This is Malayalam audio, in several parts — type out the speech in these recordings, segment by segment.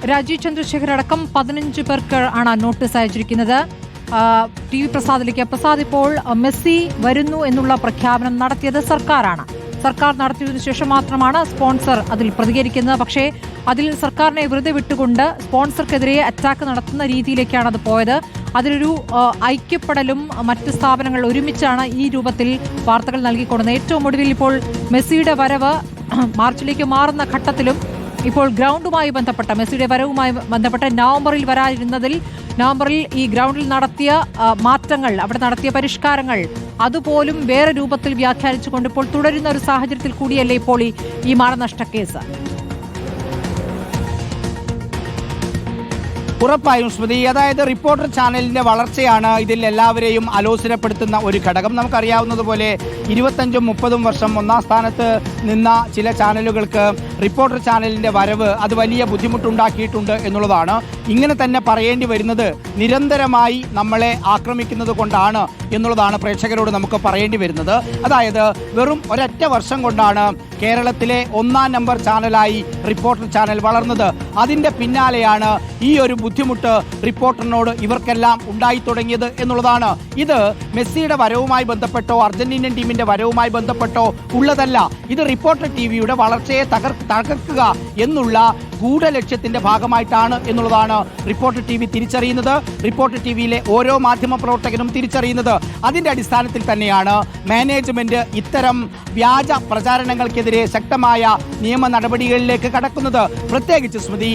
രാജീവ് ചന്ദ്രശേഖർ അടക്കം 15 പേർക്ക് ആണ് നോട്ടീസ് അയച്ചിരിക്കുന്നത്. T V പ്രസാദിലേക്ക്. പ്രസാദ്, ഇപ്പോൾ മെസ്സി വരുന്നു എന്നുള്ള പ്രഖ്യാപനം നടത്തിയത് സർക്കാരാണ്. സർക്കാർ നടത്തിയതിനു ശേഷം മാത്രമാണ് സ്പോൺസർ അതിൽ പ്രതികരിക്കുന്നത്. പക്ഷേ അതിൽ സർക്കാരിനെ വെറുതെ വിട്ടുകൊണ്ട് സ്പോൺസർക്കെതിരെ അറ്റാക്ക് നടത്തുന്ന രീതിയിലേക്കാണ് അത് പോയത്. അതിലൊരു ഐക്യപ്പെടലും മറ്റ് സ്ഥാപനങ്ങൾ ഒരുമിച്ചാണ് ഈ രൂപത്തിൽ വാർത്തകൾ നൽകിക്കൊടുന്നത്. ഏറ്റവും ഒടുവിൽ ഇപ്പോൾ മെസ്സിയുടെ വരവ് മാർച്ചിലേക്ക് മാറുന്ന ഘട്ടത്തിലും ഇപ്പോൾ ഗ്രൗണ്ടുമായി ബന്ധപ്പെട്ട മെസ്സിയുടെ വരവുമായി ബന്ധപ്പെട്ട നവംബറിൽ വരാതിരുന്നതിൽ നവംബറിൽ ഈ ഗ്രൗണ്ടിൽ നടത്തിയ മാറ്റങ്ങൾ, അവിടെ നടത്തിയ പരിഷ്കാരങ്ങൾ അതുപോലും വേറെ രൂപത്തിൽ വ്യാഖ്യാനിച്ചുകൊണ്ട് ഇപ്പോൾ തുടരുന്ന ഒരു സാഹചര്യത്തിൽ കൂടിയല്ലേ ഇപ്പോൾ ഈ മാനനഷ്ട കേസ്? ഉറപ്പായും സ്മൃതി, അതായത് റിപ്പോർട്ടർ ചാനലിന്റെ വളർച്ചയാണ് ഇതിൽ എല്ലാവരെയും ആലോചനപ്പെടുത്തുന്ന ഒരു ഘടകം. നമുക്കറിയാവുന്നതുപോലെ 25-30 വർഷം ഒന്നാം സ്ഥാനത്ത് നിന്ന ചില ചാനലുകൾക്ക് റിപ്പോർട്ടർ ചാനലിന്റെ വരവ് അത് വലിയ ബുദ്ധിമുട്ടുണ്ടാക്കിയിട്ടുണ്ട് എന്നുള്ളതാണ്. ഇങ്ങനെ തന്നെ പറയേണ്ടി വരുന്നത് നിരന്തരമായി നമ്മളെ ആക്രമിക്കുന്നത് കൊണ്ടാണ് എന്നുള്ളതാണ് പ്രേക്ഷകരോട് നമുക്ക് പറയേണ്ടി വരുന്നത്. അതായത് വെറും ഒരൊറ്റ വർഷം കൊണ്ടാണ് കേരളത്തിലെ 1-ാം നമ്പർ ചാനലായി റിപ്പോർട്ടർ ചാനൽ വളർന്നത്. അതിൻ്റെ പിന്നാലെയാണ് ഈ ഒരു ബുദ്ധിമുട്ട് റിപ്പോർട്ടറിനോട് ഇവർക്കെല്ലാം ഉണ്ടായി തുടങ്ങിയത് എന്നുള്ളതാണ്. ഇത് മെസ്സിയുടെ വരവുമായി ബന്ധപ്പെട്ടോ അർജന്റീനൻ ടീമിന്റെ വരവുമായി ബന്ധപ്പെട്ടോ ഉള്ളതല്ല. ഇത് റിപ്പോർട്ടർ ടിവിയുടെ വളർച്ചയെ തകർക്കുക എന്നുള്ള ഗൂഢലക്ഷ്യത്തിന്റെ ഭാഗമായിട്ടാണ് എന്നുള്ളതാണ് റിപ്പോർട്ടർ ടി വി തിരിച്ചറിയുന്നത്. റിപ്പോർട്ടർ ടി വിയിലെ ഓരോ മാധ്യമ പ്രവർത്തകനും തിരിച്ചറിയുന്നത്. അതിന്റെ അടിസ്ഥാനത്തിൽ തന്നെയാണ് മാനേജ്മെന്റ് ഇത്തരം വ്യാജ പ്രചാരണങ്ങൾക്കെതിരെ ശക്തമായ നിയമ നടപടികളിലേക്ക് കടക്കുന്നത്. പ്രത്യേകിച്ച് സ്മൃതി,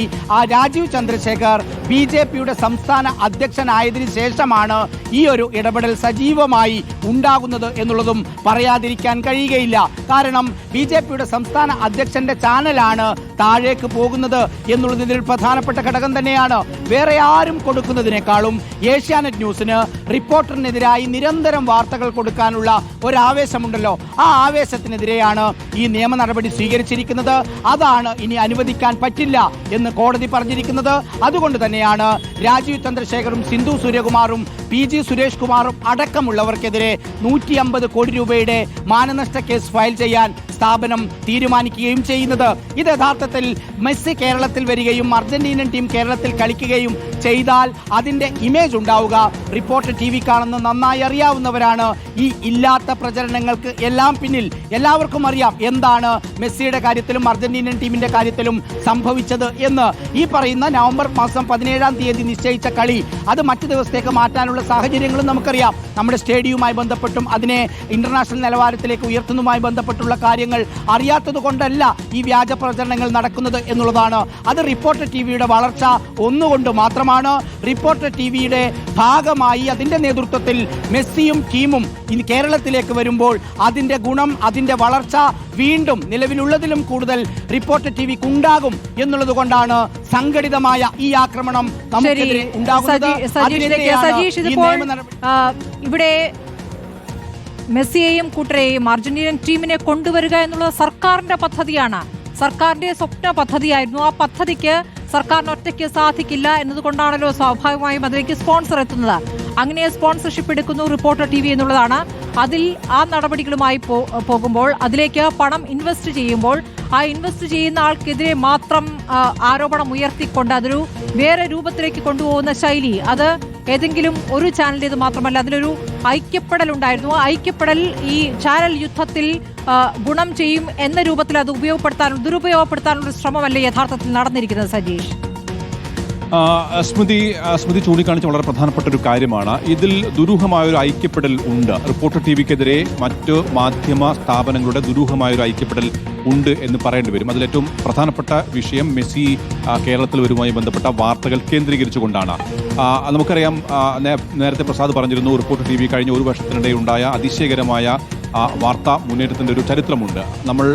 രാജീവ് ചന്ദ്രശേഖർ BJPയുടെ സംസ്ഥാന അധ്യക്ഷനായതിനു ശേഷമാണ് ഈ ഒരു ഇടപെടൽ സജീവമായി ഉണ്ടാകുന്നത് എന്നുള്ളതും പറയാതിരിക്കാൻ കഴിയുകയില്ല. കാരണം BJPയുടെ സംസ്ഥാന അധ്യക്ഷന്റെ ചാനലാണ് താഴേക്ക് പോകുന്നത് എന്നുള്ളത് ഇതിൽ പ്രധാനപ്പെട്ട ഘടകം തന്നെയാണ്. വേറെ ആരും കൊടുക്കുന്നതിനേക്കാളും ഏഷ്യാനെറ്റ് ന്യൂസിന് റിപ്പോർട്ടറിനെതിരായി നിരന്തരം വാർത്തകൾ കൊടുക്കാനുള്ള ഒരാവേശമുണ്ടല്ലോ, ആ ആവേശത്തിനെതിരെയാണ് ഈ നിയമ നടപടി സ്വീകരിച്ചിരിക്കുന്നത്. അതാണ് ഇനി അനുവദിക്കാൻ പറ്റില്ല എന്ന് കോടതി പറഞ്ഞിരിക്കുന്നത്. അതുകൊണ്ട് തന്നെയാണ് രാജീവ് ചന്ദ്രശേഖറും സിന്ധു സൂര്യകുമാറും PG സുരേഷ് കുമാറും അടക്കമുള്ളവർക്കെതിരെ 150 കോടി രൂപയുടെ മാനനഷ്ട കേസ് ഫയൽ ചെയ്യാൻ സ്ഥാപനം തീരുമാനിക്കുകയും ചെയ്യുന്നത്. ഇത് യഥാർത്ഥത്തിൽ മെസ്സി കേരളത്തിൽ വരികയും അർജന്റീനൻ ടീം കേരളത്തിൽ കളിക്കുകയും ചെയ്താൽ അതിന്റെ ഇമേജ് ഉണ്ടാവുക റിപ്പോർട്ടർ TVക്കാണെന്ന് നന്നായി അറിയാവുന്നവരാണ് ഈ ഇല്ലാത്ത പ്രചരണങ്ങൾക്ക് എല്ലാം പിന്നിൽ. എല്ലാവർക്കും അറിയാം എന്താണ് മെസ്സിയുടെ കാര്യത്തിലും അർജന്റീനൻ ടീമിന്റെ കാര്യത്തിലും സംഭവിച്ചത് എന്ന്. ഈ പറയുന്ന നവംബർ മാസം 17-ാം തീയതി നിശ്ചയിച്ച കളി അത് മറ്റു ദിവസത്തേക്ക് മാറ്റാനുള്ള സാഹചര്യങ്ങളും നമുക്കറിയാം. നമ്മുടെ സ്റ്റേഡിയവുമായി ബന്ധപ്പെട്ടും അതിനെ ഇന്റർനാഷണൽ നിലവാരത്തിലേക്ക് ഉയർത്തുന്നതുമായി ബന്ധപ്പെട്ടുള്ള കാര്യങ്ങൾ അറിയാത്തത് കൊണ്ടല്ല ഈ വ്യാജ പ്രചരണങ്ങൾ നടക്കുന്നത് എന്നുള്ളതാണ്. അത് റിപ്പോർട്ടർ TVയുടെ വളർച്ച ഒന്നുകൊണ്ട് മാത്രമാണ്. റിപ്പോർട്ടർ TVയുടെ ഭാഗമായി അതിന്റെ നേതൃത്വത്തിൽ മെസ്സിയും ടീമും ഇനി കേരളത്തിലേക്ക് വരുമ്പോൾ അതിന്റെ ഗുണം, അതിന്റെ വളർച്ച വീണ്ടും നിലവിലുള്ളതിലും കൂടുതൽ റിപ്പോർട്ടർ TVക്ക് ഉണ്ടാകും എന്നുള്ളത് കൊണ്ടാണ് സംഘടിതമായ ഈ ആക്രമണം നമുക്കെതിരെ ഉണ്ടാകുന്നത്. ഇവിടെ മെസ്സിയെയും കൂട്ടരെയും അർജന്റീനൻ ടീമിനെ കൊണ്ടുവരിക എന്നുള്ളത് സർക്കാരിന്റെ പദ്ധതിയാണ്, സർക്കാരിന്റെ സ്വപ്ന പദ്ധതിയായിരുന്നു. ആ പദ്ധതിക്ക് സർക്കാരിന് ഒറ്റയ്ക്ക് സാധിക്കില്ല എന്നതുകൊണ്ടാണല്ലോ സ്വാഭാവികമായും അതിലേക്ക് സ്പോൺസർ എത്തുന്നത്. അങ്ങനെ സ്പോൺസർഷിപ്പ് എടുക്കുന്നു റിപ്പോർട്ടർ TV എന്നുള്ളതാണ്. അതിൽ ആ നടപടികളുമായി പോകുമ്പോൾ അതിലേക്ക് പണം ഇൻവെസ്റ്റ് ചെയ്യുമ്പോൾ ആ ഇൻവെസ്റ്റ് ചെയ്യുന്ന ആൾക്കെതിരെ മാത്രം ആരോപണം ഉയർത്തിക്കൊണ്ട് അതൊരു വേറെ രൂപത്തിലേക്ക് കൊണ്ടുപോകുന്ന ശൈലി, അത് ഏതെങ്കിലും ഒരു ചാനലിൻ്റേത് മാത്രമല്ല, അതിലൊരു ഐക്യപ്പെടൽ ഉണ്ടായിരുന്നു. ആ ഐക്യപ്പെടൽ ഈ ചാനൽ യുദ്ധത്തിൽ ഗുണം ചെയ്യും എന്ന രൂപത്തിൽ അത് ദുരുപയോഗപ്പെടുത്താനുള്ള ശ്രമമല്ലേ യഥാർത്ഥത്തിൽ നടന്നിരിക്കുന്നത് സജീഷ്? സ്മൃതി ചൂണ്ടിക്കാണിച്ച വളരെ പ്രധാനപ്പെട്ട ഒരു കാര്യമാണ്. ഇതിൽ ദുരൂഹമായൊരു ഐക്യപ്പെടൽ ഉണ്ട്. റിപ്പോർട്ടർ TVക്കെതിരെ മറ്റ് മാധ്യമ സ്ഥാപനങ്ങളുടെ ദുരൂഹമായൊരു ഐക്യപ്പെടൽ ഉണ്ട് എന്ന് പറയേണ്ടി വരും. അതിലേറ്റവും പ്രധാനപ്പെട്ട വിഷയം മെസ്സി കേരളത്തിൽ വരുമായി ബന്ധപ്പെട്ട വാർത്തകൾ കേന്ദ്രീകരിച്ചുകൊണ്ടാണ്. നമുക്കറിയാം, നേരത്തെ പ്രസാദ് പറഞ്ഞിരുന്നു, റിപ്പോർട്ടർ TV കഴിഞ്ഞ ഒരു വർഷത്തിനിടെ ഉണ്ടായ അതിശയകരമായ വാർത്താ മുന്നേറ്റത്തിൻ്റെ ഒരു ചരിത്രമുണ്ട്. നമ്മൾ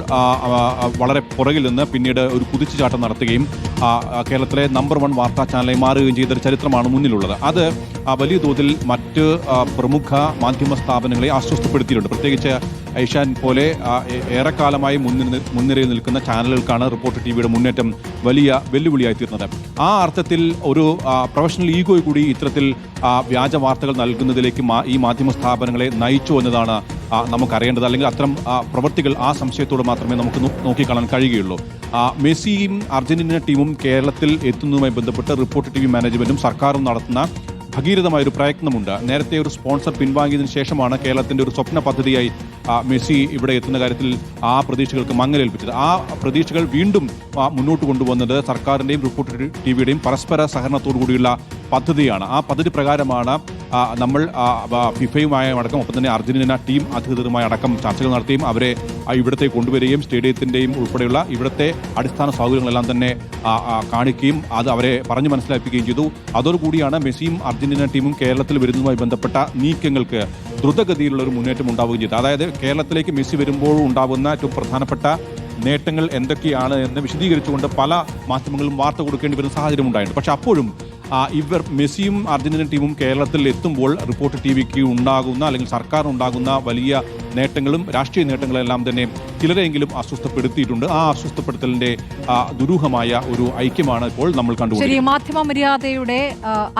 വളരെ പുറകിൽ നിന്ന് പിന്നീട് ഒരു കുതിച്ചുചാട്ടം നടത്തുകയും കേരളത്തിലെ നമ്പർ 1 വാർത്താ ചാനലായി മാറുകയും ചെയ്തൊരു ചരിത്രമാണ് മുന്നിലുള്ളത്. അത് വലിയ തോതിൽ മറ്റ് പ്രമുഖ മാധ്യമ സ്ഥാപനങ്ങളെ അസ്വസ്ഥപ്പെടുത്തിയിട്ടുണ്ട്. പ്രത്യേകിച്ച് ഏഷ്യാൻ പോലെ ഏറെക്കാലമായി മുൻനിരയിൽ നിൽക്കുന്ന ചാനലുകൾക്കാണ് റിപ്പോർട്ടർ TVയുടെ മുന്നേറ്റം വലിയ വെല്ലുവിളിയായി തീർന്നത്. ആ അർത്ഥത്തിൽ ഒരു പ്രൊഫഷണൽ ഈഗോ കൂടി ഇത്തരത്തിൽ വ്യാജ വാർത്തകൾ നൽകുന്നതിലേക്ക് ഈ മാധ്യമ സ്ഥാപനങ്ങളെ നയിച്ചു എന്നതാണ് നമുക്കറിയേണ്ടത്. അല്ലെങ്കിൽ അത്തരം പ്രവൃത്തികൾ ആ സംശയത്തോട് മാത്രമേ നമുക്ക് നോക്കിക്കാണാൻ കഴിയുകയുള്ളൂ. മെസ്സിയും അർജന്റീന ടീമും കേരളത്തിൽ എത്തുന്നതുമായി ബന്ധപ്പെട്ട് റിപ്പോർട്ടർ TV മാനേജ്മെന്റും സർക്കാരും നടത്തുന്ന ഭഗീരഥമായൊരു പ്രയത്നമുണ്ട്. നേരത്തെ ഒരു സ്പോൺസർ പിൻവാങ്ങിയതിനു ശേഷമാണ് കേരളത്തിന്റെ ഒരു സ്വപ്ന പദ്ധതിയായി മെസ്സി ഇവിടെ എത്തുന്ന കാര്യത്തിൽ ആ പ്രതീക്ഷകൾക്ക് മങ്ങലേൽപ്പിച്ചത്. ആ പ്രതീക്ഷകൾ വീണ്ടും മുന്നോട്ട് കൊണ്ടുവന്നത് സർക്കാരിന്റെയും റിപ്പോർട്ടർ TVയുടെയും പരസ്പര സഹകരണത്തോടു കൂടിയുള്ള പദ്ധതിയാണ്. ആ പദ്ധതി പ്രകാരമാണ് നമ്മൾ ഫിഫയുമായി അടക്കം ഒപ്പം തന്നെ അർജന്റീന ടീം അധികൃതരുമായി അടക്കം ചർച്ചകൾ നടത്തുകയും അവരെ ഇവിടത്തേക്ക് കൊണ്ടുവരികയും സ്റ്റേഡിയത്തിന്റെയും ഉൾപ്പെടെയുള്ള ഇവിടുത്തെ അടിസ്ഥാന സൗകര്യങ്ങളെല്ലാം തന്നെ കാണിക്കുകയും അത് അവരെ പറഞ്ഞു മനസ്സിലാക്കുകയും ചെയ്തു. അതോടുകൂടിയാണ് മെസ്സിയും അർജന്റീന ടീമും കേരളത്തിൽ വരുന്നതുമായി ബന്ധപ്പെട്ട നീക്കങ്ങൾക്ക് ദ്രുതഗതിയിലുള്ള ഒരു മുന്നേറ്റം ഉണ്ടാവുകയും ചെയ്തു. അതായത് കേരളത്തിലേക്ക് മെസ്സി വരുമ്പോൾ ഉണ്ടാകുന്ന ഏറ്റവും പ്രധാനപ്പെട്ട നേട്ടങ്ങൾ എന്തൊക്കെയാണ് എന്ന് വിശദീകരിച്ചുകൊണ്ട് പല മാധ്യമങ്ങളും വാർത്ത കൊടുക്കേണ്ടി വരുന്ന സാഹചര്യം ഉണ്ടായിട്ടുണ്ട്. പക്ഷെ അപ്പോഴും ഇവർ മെസ്സിയും അർജന്റീന ടീമും കേരളത്തിൽ എത്തുമ്പോൾ റിപ്പോർട്ടർ TVക്ക് ഉണ്ടാകുന്ന അല്ലെങ്കിൽ സർക്കാരിനുണ്ടാകുന്ന വലിയ നേട്ടങ്ങളും രാഷ്ട്രീയ നേട്ടങ്ങളെല്ലാം തന്നെ ചിലരെങ്കിലും അസ്വസ്ഥപ്പെടുത്തിയിട്ടുണ്ട്. ആ അസ്വസ്ഥപ്പെടുത്തലിന്റെ ദുരൂഹമായ ഒരു ഐക്യമാണ് ഇപ്പോൾ നമ്മൾ കണ്ടുകൊണ്ടിരിക്കുന്നത്. മാധ്യമ മര്യാദയുടെ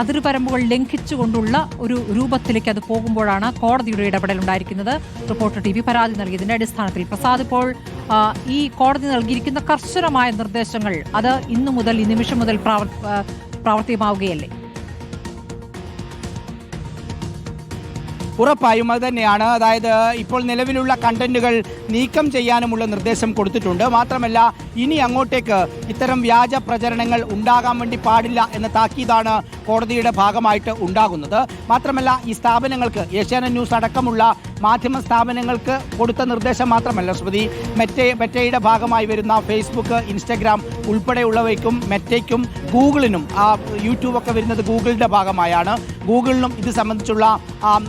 അതിർപരമ്പുകൾ ലംഘിച്ചുകൊണ്ടുള്ള ഒരു രൂപത്തിലേക്ക് അത് പോകുമ്പോഴാണ് കോടതിയുടെ ഇടപെടൽ ഉണ്ടായിരിക്കുന്നത്. റിപ്പോർട്ടർ TV പരാതി നൽകിയതിന്റെ അടിസ്ഥാനത്തിൽ പ്രസാദ് ഇപ്പോൾ ഈ കോടതി നൽകിയിരിക്കുന്ന കർശനമായ നിർദ്ദേശങ്ങൾ അത് ഇന്നു മുതൽ ഈ നിമിഷം മുതൽ പ്രാവർത്തികമാവുകയല്ലേ? ഉറപ്പായും അത് തന്നെയാണ്. അതായത് ഇപ്പോൾ നിലവിലുള്ള കണ്ടന്റുകൾ നീക്കം ചെയ്യാനുമുള്ള നിർദ്ദേശം കൊടുത്തിട്ടുണ്ട്. മാത്രമല്ല ഇനി അങ്ങോട്ടേക്ക് ഇത്തരം വ്യാജ പ്രചരണങ്ങൾ ഉണ്ടാകാൻ വേണ്ടി പാടില്ല എന്ന താക്കീതാണ് കോടതിയുടെ ഭാഗമായിട്ട് ഉണ്ടാകുന്നത്. മാത്രമല്ല ഈ സ്ഥാപനങ്ങൾക്ക് ഏഷ്യാനെറ്റ് ന്യൂസ് അടക്കമുള്ള മാധ്യമ സ്ഥാപനങ്ങൾക്ക് കൊടുത്ത നിർദ്ദേശം മാത്രമല്ല സ്മൃതി, മെറ്റയുടെ ഭാഗമായി വരുന്ന ഫേസ്ബുക്ക്, ഇൻസ്റ്റഗ്രാം ഉൾപ്പെടെയുള്ളവയ്ക്കും മെറ്റയ്ക്കും ഗൂഗിളിനും യൂട്യൂബൊക്കെ വരുന്നത് ഗൂഗിളിൻ്റെ ഭാഗമായാണ്. ഗൂഗിളിനും ഇത് സംബന്ധിച്ചുള്ള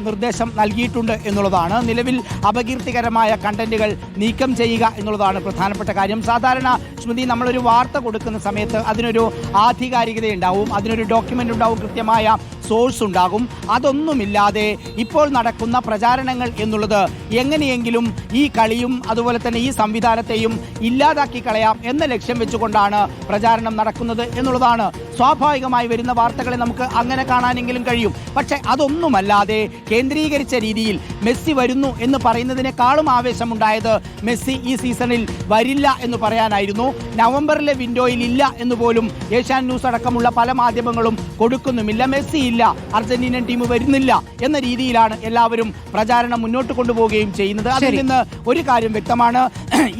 നിർദ്ദേശം നൽകിയിട്ടുണ്ട് എന്നുള്ളതാണ്. നിലവിൽ അപകീർത്തികരമായ കണ്ടന്റുകൾ നീക്കം ചെയ്യുക എന്നുള്ളതാണ് പ്രധാനപ്പെട്ട കാര്യം. സാധാരണ സ്മൃതി നമ്മളൊരു വാർത്ത കൊടുക്കുന്ന സമയത്ത് അതിനൊരു ആധികാരികതയുണ്ടാവും, അതിനൊരു ഡോക്യുമെൻ്റ് ഉണ്ടാവും, കൃത്യമായ സോഴ്സ് ഉണ്ടാകും. അതൊന്നുമില്ലാതെ ഇപ്പോൾ നടക്കുന്ന പ്രചാരണങ്ങൾ എന്നുള്ളത് എങ്ങനെയെങ്കിലും ഈ കളിയും അതുപോലെ തന്നെ ഈ സംവിധാനത്തെയും ഇല്ലാതാക്കി കളയാം എന്ന ലക്ഷ്യം വെച്ചുകൊണ്ടാണ് പ്രചാരണം നടക്കുന്നത് എന്നുള്ളതാണ്. സ്വാഭാവികമായി വരുന്ന വാർത്തകളെ നമുക്ക് അങ്ങനെ കാണാനെങ്കിലും കഴിയും. പക്ഷെ അതൊന്നുമല്ലാതെ കേന്ദ്രീകരിച്ച രീതിയിൽ മെസ്സി വരുന്നു എന്ന് പറയുന്നതിനേക്കാളും ആവേശമുണ്ടായത് മെസ്സി ഈ സീസണിൽ വരില്ല എന്ന് പറയാനായിരുന്നു. നവംബറിലെ വിൻഡോയിൽ ഇല്ല എന്ന് പോലും ഏഷ്യാനെറ്റ് ന്യൂസ് അടക്കമുള്ള പല മാധ്യമങ്ങളും കൊടുക്കുന്നുമില്ല. മെസ്സി ഇല്ല, അർജന്റീനൻ ടീം വരുന്നില്ല എന്ന രീതിയിലാണ് എല്ലാവരും പ്രചാരണം മുന്നോട്ട് കൊണ്ടുപോവുകയും ചെയ്യുന്നത്. അതിൽ നിന്ന് ഒരു കാര്യം വ്യക്തമാണ്,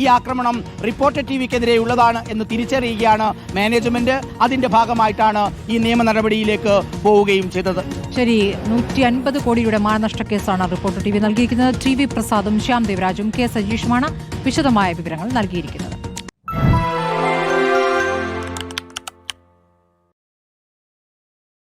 ഈ ആക്രമണം റിപ്പോർട്ടർ TVക്കെതിരെയുള്ളതാണ് എന്ന് തിരിച്ചറിയുകയാണ് മാനേജ്മെന്റ്. അതിന്റെ ഭാഗമായിട്ടാണ് ഈ നിയമ നടപടിയിലേക്ക് പോവുകയും ചെയ്തത്. ശരി, 150 കോടിയുടെ മാനനഷ്ട കേസാണ് റിപ്പോർട്ടർ TV നൽകിയിരിക്കുന്നത്. TV പ്രസാദും ശ്യാം ദേവരാജും K സജീഷുമാണ് വിശദമായ വിവരങ്ങൾ നൽകിയിരിക്കുന്നത്.